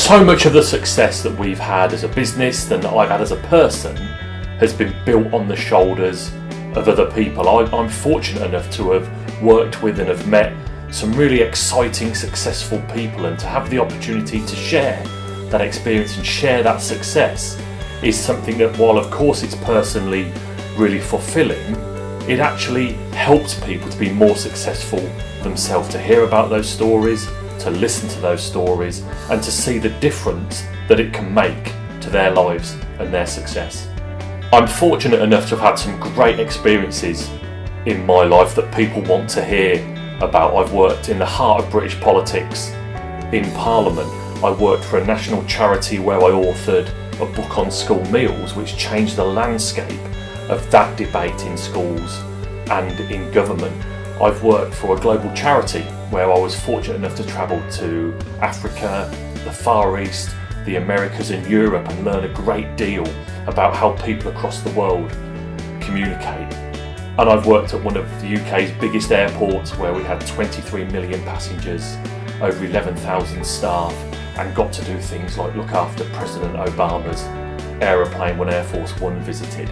So much of the success that we've had as a business and that I've had as a person has been built on the shoulders of other people. I'm fortunate enough to have worked with and have met some really exciting, successful people, and to have the opportunity to share that experience and share that success is something that, while of course it's personally really fulfilling, it actually helps people to be more successful themselves, to hear about those stories, to listen to those stories, and to see the difference that it can make to their lives and their success. I'm fortunate enough to have had some great experiences in my life that people want to hear about. I've worked in the heart of British politics, in Parliament. I worked for a national charity where I authored a book on school meals, which changed the landscape of that debate in schools and in government. I've worked for a global charity where I was fortunate enough to travel to Africa, the Far East, the Americas and Europe, and learn a great deal about how people across the world communicate. And I've worked at one of the UK's biggest airports where we had 23 million passengers, over 11,000 staff, and got to do things like look after President Obama's aeroplane when Air Force One visited.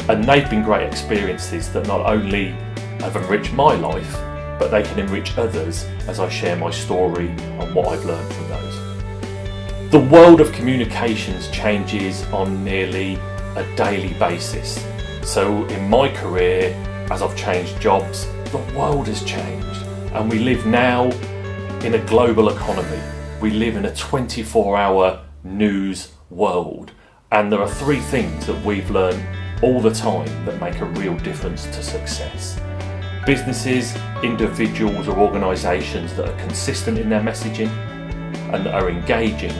And they've been great experiences that not only have enriched my life, but they can enrich others as I share my story and what I've learned from those. The world of communications changes on nearly a daily basis. So in my career, as I've changed jobs, the world has changed, and we live now in a global economy. We live in a 24-hour news world, and there are three things that we've learned all the time that make a real difference to success. Businesses, individuals or organisations that are consistent in their messaging and that are engaging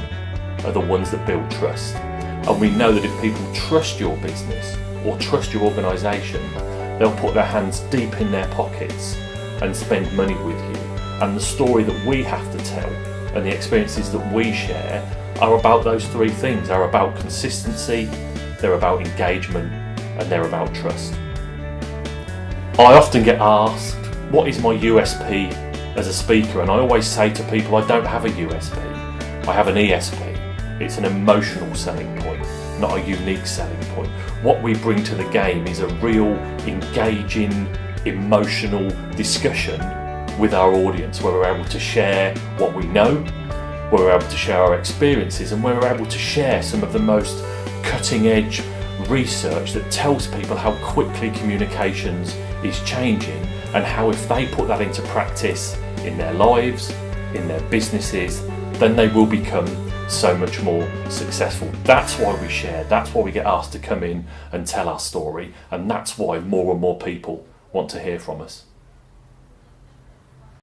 are the ones that build trust. And we know that if people trust your business or trust your organisation, they'll put their hands deep in their pockets and spend money with you. And the story that we have to tell and the experiences that we share are about those three things. They're about consistency, they're about engagement, and they're about trust. I often get asked, what is my USP as a speaker? And I always say to people, I don't have a USP, I have an ESP. It's an emotional selling point, not a unique selling point. What we bring to the game is a real engaging, emotional discussion with our audience, where we're able to share what we know, where we're able to share our experiences, and where we're able to share some of the most cutting edge research that tells people how quickly communications is changing, and how if they put that into practice in their lives, in their businesses, then they will become so much more successful. That's why we share, that's why we get asked to come in and tell our story, and that's why more and more people want to hear from us.